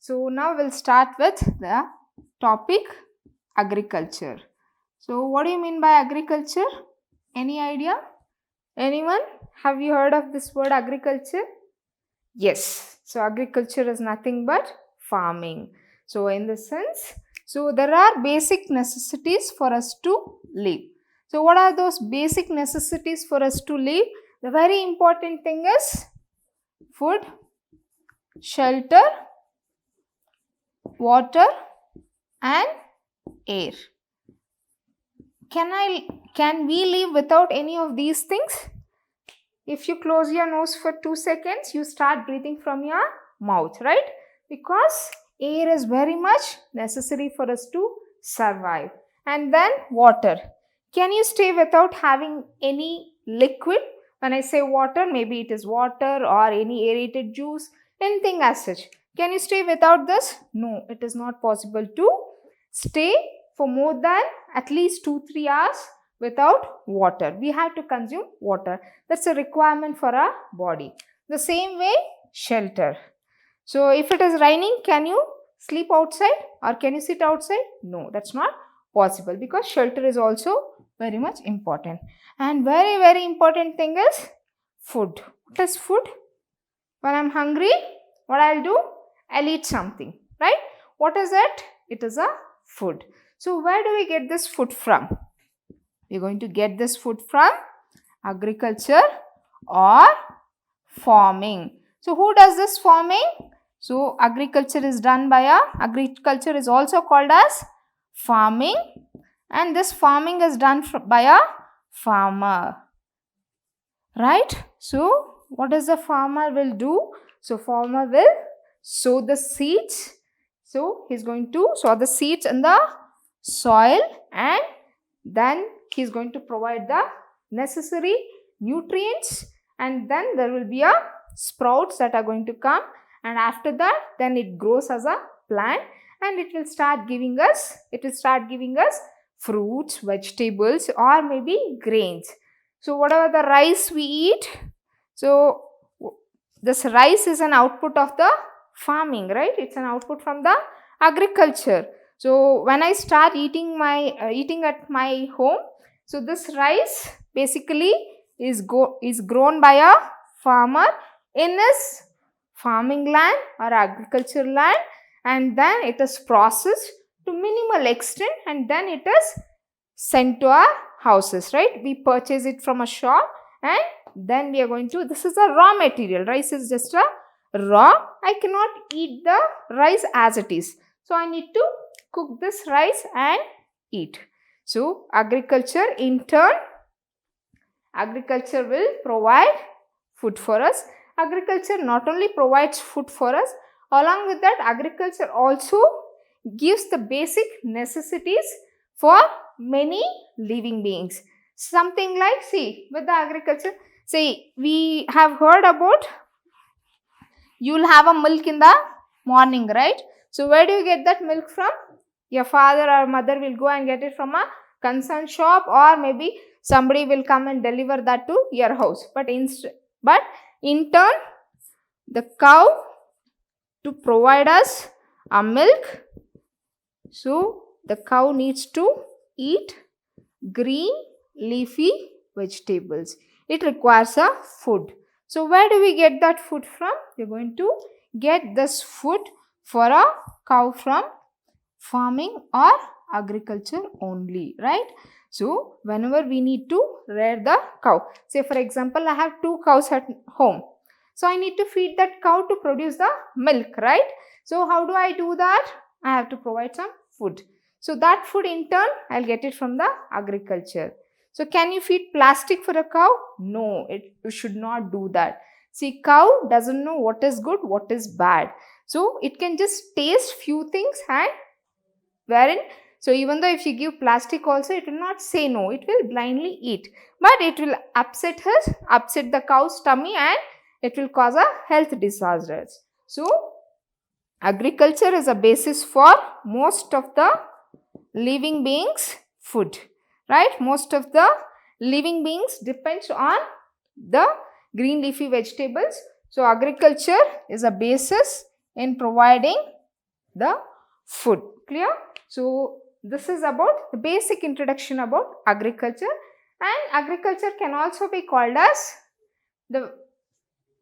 So now we'll start with the topic agriculture. So what do you mean by agriculture? Any idea? Anyone? Have you heard of this word agriculture? Yes. So agriculture is nothing but farming. So in the sense, so there are basic necessities for us to live. So what are those basic necessities for us to live? The very important thing is food, shelter, water and air. Can we live without any of these things? If you close your nose for 2 seconds, you start breathing from your mouth, right? Because air is very much necessary for us to survive. And then water. Can you stay without having any liquid? When I say water, maybe it is water or any aerated juice, anything as such. Can you stay without this? No, it is not possible to stay for more than at least 2-3 hours without water. We have to consume water. That's a requirement for our body. The same way, shelter. So if it is raining, can you sleep outside or can you sit outside? No, that's not possible because shelter is also very much important. And very important thing is food. What is food? When I'm hungry, what I'll do? I'll eat something, right? What is it? It is a food. So where do we get this food from? We're going to get this food from agriculture or farming. So who does this farming? So agriculture is done by agriculture is also called as farming, and this farming is done by a farmer, right? So what does the farmer will do? So farmer will sow the seeds. So he's going to sow the seeds in the soil and then he is going to provide the necessary nutrients, and then there will be a sprouts that are going to come, and after that then it grows as a plant and it will start giving us fruits, vegetables or maybe grains. So whatever the rice we eat, so this rice is an output of the farming, right? It's an output from the agriculture. So when I start eating at my home, so this rice basically is grown by a farmer in his farming land or agricultural land, and then it is processed to minimal extent and then it is sent to our houses, right? We purchase it from a shop and then we are going to, this is a raw material. Rice is just a raw. I cannot eat the rice as it is. So I need to cook this rice and eat. So agriculture in turn, agriculture will provide food for us. Agriculture not only provides food for us, along with that agriculture also gives the basic necessities for many living beings. Something like, see, with the agriculture, say we have heard about you'll have a milk in the morning, right? So where do you get that milk from? Your father or mother will go and get it from a concerned shop, or maybe somebody will come and deliver that to your house. But in turn, the cow to provide us a milk, so the cow needs to eat green leafy vegetables. It requires a food. So where do we get that food from? We're going to get this food for a cow from farming or agriculture only, right? So whenever we need to rear the cow, say for example I have 2 cows at home, so I need to feed that cow to produce the milk, right? So how do I do that? I have to provide some food. So that food in turn I'll get it from the agriculture. So can you feed plastic for a cow? No, you should not do that. See, cow doesn't know what is good, what is bad. So it can just taste few things and wherein, so even though if you give plastic also, it will not say no, it will blindly eat. But it will upset the cow's tummy and it will cause a health disasters. So agriculture is a basis for most of the living beings' food, right? Most of the living beings depends on the green leafy vegetables. So agriculture is a basis in providing the food. Clear? So this is about the basic introduction about agriculture, and agriculture can also be called as the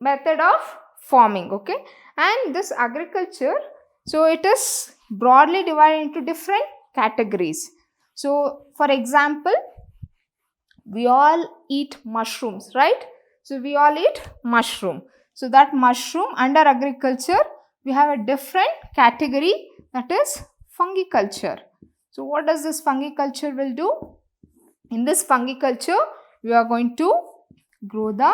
method of farming. Okay, and this agriculture, so it is broadly divided into different categories. So for example, we all eat mushrooms, right? So we all eat mushroom. So that mushroom, under agriculture we have a different category, that is fungiculture. So what does this fungiculture will do? In this fungiculture we are going to grow the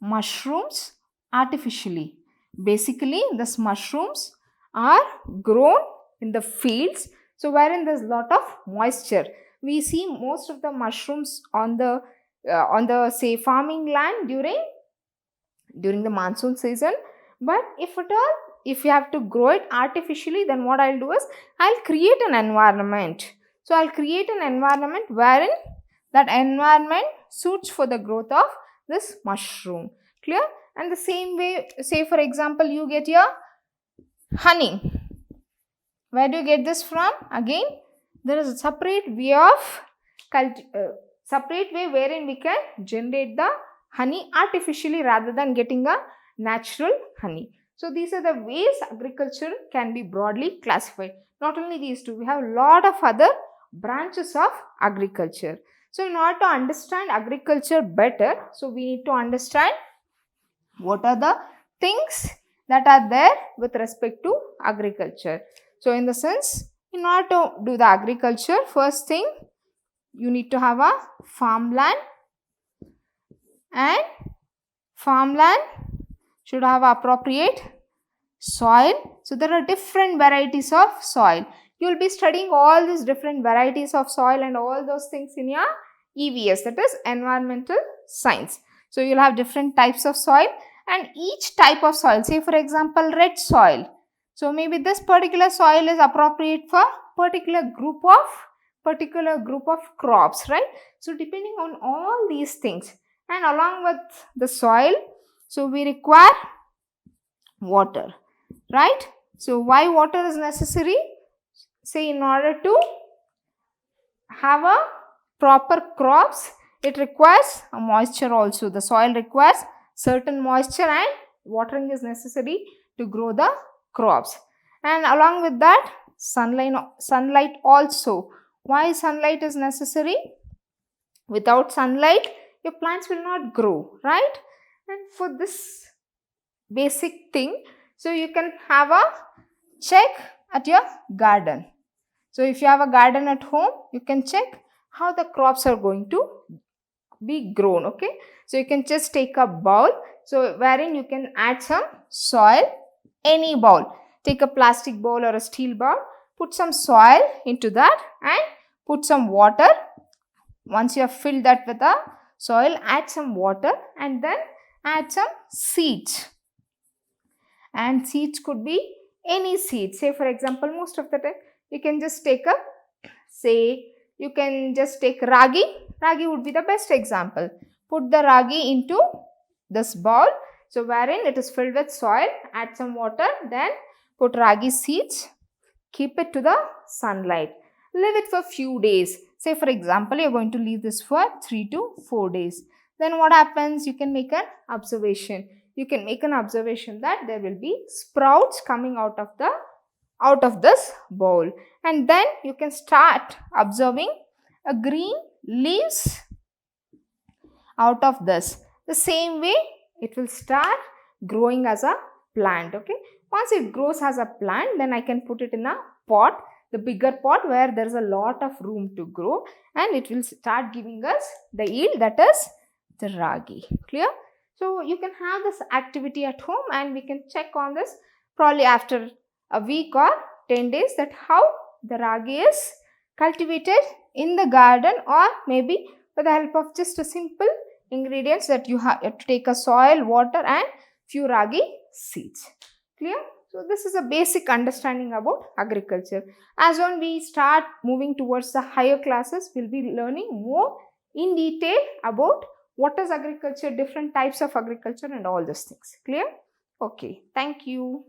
mushrooms artificially. Basically these mushrooms are grown in the fields, so wherein there is lot of moisture. We see most of the mushrooms on the say farming land during the monsoon season. But if at all, if you have to grow it artificially, then what I'll do is I'll create an environment. So I'll create an environment wherein that environment suits for the growth of this mushroom. Clear? And the same way, say for example, you get your honey. Where do you get this from? Again, there is a separate way wherein we can generate the honey artificially rather than getting a natural honey. So these are the ways agriculture can be broadly classified. Not only these two, we have a lot of other branches of agriculture. So in order to understand agriculture better, so we need to understand what are the things that are there with respect to agriculture. So in the sense, in order to do the agriculture, first thing you need to have a farmland, and farmland should have appropriate soil. So there are different varieties of soil. You will be studying all these different varieties of soil and all those things in your EVS, that is environmental science. So you will have different types of soil, and each type of soil, say for example red soil, so maybe this particular soil is appropriate for particular group of crops, right? So depending on all these things, and along with the soil, so we require water, right? So why water is necessary? Say in order to have a proper crops, it requires a moisture also. The soil requires certain moisture, and watering is necessary to grow the crops. And along with that, sunlight also. Why sunlight is necessary? Without sunlight, your plants will not grow, right? And for this basic thing, so you can have a check at your garden. So if you have a garden at home, you can check how the crops are going to be grown. Okay, so you can just take a bowl, so wherein you can add some soil, any bowl. Take a plastic bowl or a steel bowl, put some soil into that and put some water. Once you have filled that with the soil, add some water and then add some seeds. And seeds could be any seed. Say for example, most of the time you can just take you can just take ragi. Ragi would be the best example. Put the ragi into this bowl, so wherein it is filled with soil, add some water, then put ragi seeds, keep it to the sunlight, leave it for few days. Say for example, you are going to leave this for 3 to 4 days. Then what happens? You can make an observation. You can make an observation that there will be sprouts coming out of this bowl, and then you can start observing a green leaves out of this. The same way it will start growing as a plant. Okay, once it grows as a plant, then I can put it in a pot, the bigger pot where there is a lot of room to grow, and it will start giving us the yield, that is the ragi. Clear? So you can have this activity at home, and we can check on this probably after a week or 10 days, that how the ragi is cultivated in the garden, or maybe with the help of just a simple ingredients that you have to take a soil, water and few ragi seeds. Clear? So this is a basic understanding about agriculture. As when we start moving towards the higher classes, we will be learning more in detail about what is agriculture, different types of agriculture and all those things. Clear? Okay, thank you.